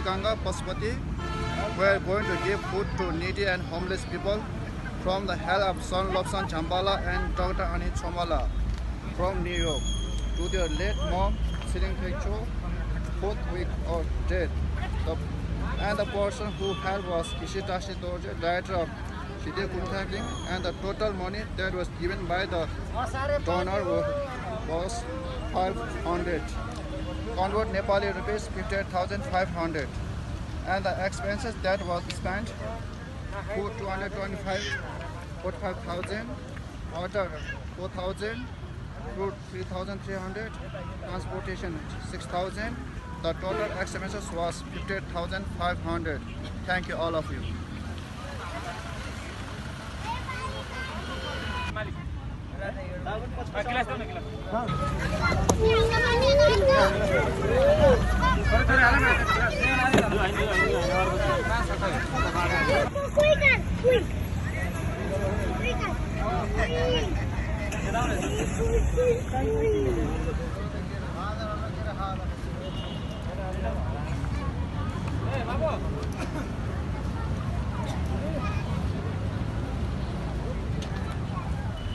Silganga Pasupati were going to give food to needy and homeless people from the help of son Lobsang Jampa and Dr. Ani Tsomo from New York to their late mom, Siling Cho, 4th week of death. And the person who helped was Ishitashi Dorje, director of Shide Kuntagling, and the total money that was given by the donor was 500. Convert Nepali rupees 58,500. And the expenses that was spent, food 225, 45,000, water 4,000, fruit 3,300, transportation 6,000. The total expenses was 58,500. Thank you all of you.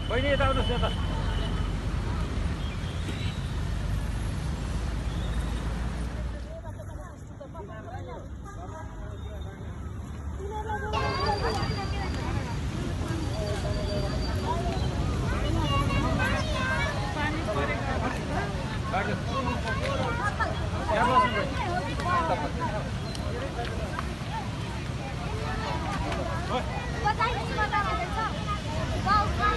बहिनी यता आउनुहोस् यता Wow,